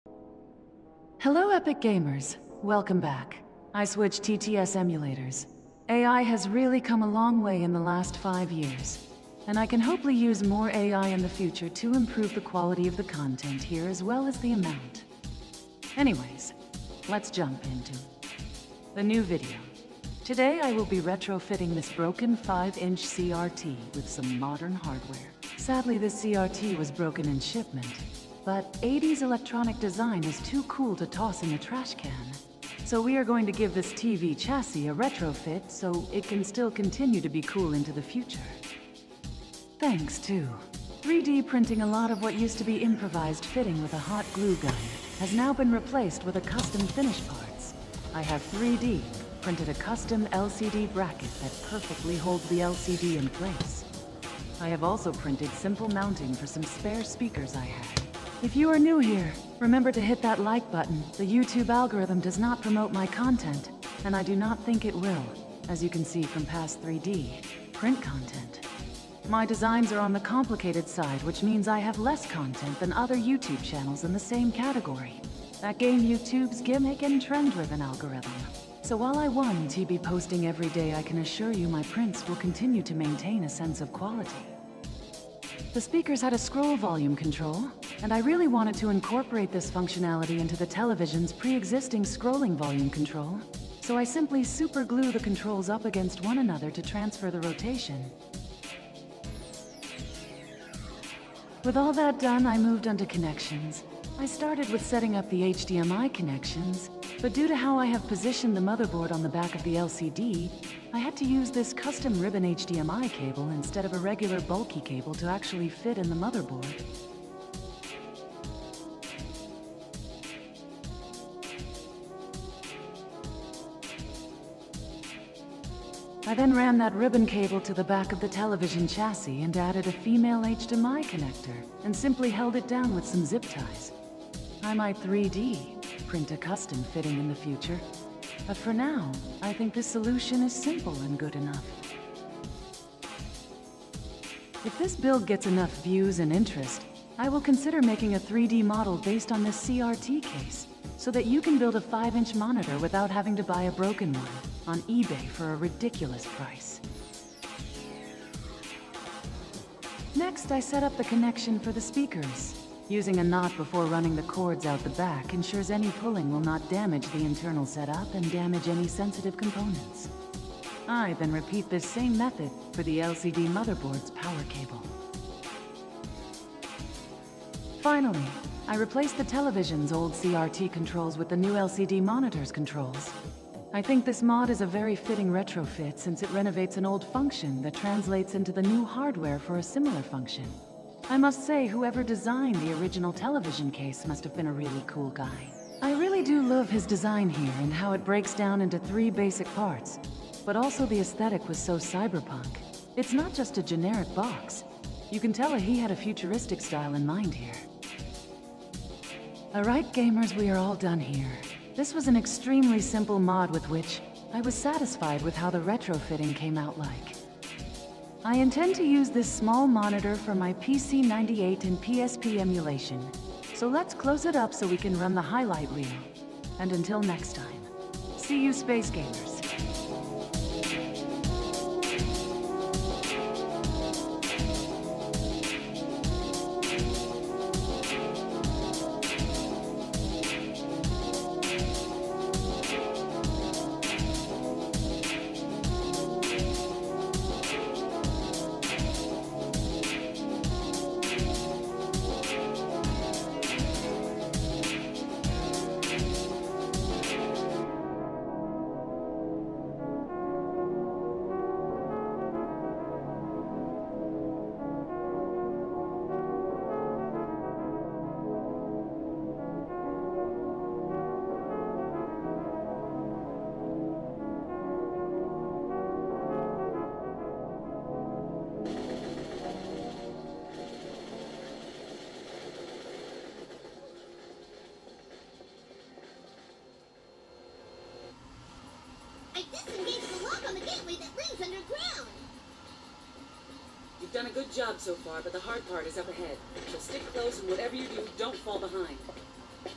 Hello, Epic Gamers. Welcome back. I switched TTS emulators. AI has really come a long way in the last 5 years, and I can hopefully use more AI in the future to improve the quality of the content here as well as the amount. Anyways, let's jump into the new video. Today I will be retrofitting this broken 5-inch CRT with some modern hardware. Sadly, this CRT was broken in shipment, but 80s electronic design is too cool to toss in the trash can. So we are going to give this TV chassis a retrofit so it can still continue to be cool into the future. Thanks to 3D printing, a lot of what used to be improvised fitting with a hot glue gun has now been replaced with a custom finish parts. I have 3D printed a custom LCD bracket that perfectly holds the LCD in place. I have also printed simple mounting for some spare speakers I had. If you are new here, remember to hit that like button. The YouTube algorithm does not promote my content, and I do not think it will, as you can see from past 3D print content. My designs are on the complicated side, which means I have less content than other YouTube channels in the same category. That game YouTube's gimmick and trend-driven algorithm. So while I want to be posting every day, I can assure you my prints will continue to maintain a sense of quality. The speakers had a scroll volume control, and I really wanted to incorporate this functionality into the television's pre-existing scrolling volume control, so I simply super glue the controls up against one another to transfer the rotation. With all that done, I moved on to connections. I started with setting up the HDMI connections, but due to how I have positioned the motherboard on the back of the LCD, I had to use this custom ribbon HDMI cable instead of a regular bulky cable to actually fit in the motherboard. I then ran that ribbon cable to the back of the television chassis and added a female HDMI connector and simply held it down with some zip ties. I might 3D print a custom fitting in the future, but for now, I think this solution is simple and good enough. If this build gets enough views and interest, I will consider making a 3D model based on this CRT case, so that you can build a 5-inch monitor without having to buy a broken one on eBay for a ridiculous price. Next, I set up the connection for the speakers. Using a knot before running the cords out the back ensures any pulling will not damage the internal setup and damage any sensitive components. I then repeat this same method for the LCD motherboard's power cable. Finally, I replaced the television's old CRT controls with the new LCD monitor's controls. I think this mod is a very fitting retrofit since it renovates an old function that translates into the new hardware for a similar function. I must say, whoever designed the original television case must have been a really cool guy. I really do love his design here and how it breaks down into 3 basic parts, but also the aesthetic was so cyberpunk. It's not just a generic box. You can tell he had a futuristic style in mind here. Alright gamers, we are all done here. This was an extremely simple mod with which I was satisfied with how the retrofitting came out like. I intend to use this small monitor for my PC98 and PSP emulation, so let's close it up so we can run the highlight reel. And until next time, see you Space Gamers. You've done a good job so far, but the hard part is up ahead. So stick close and whatever you do, don't fall behind.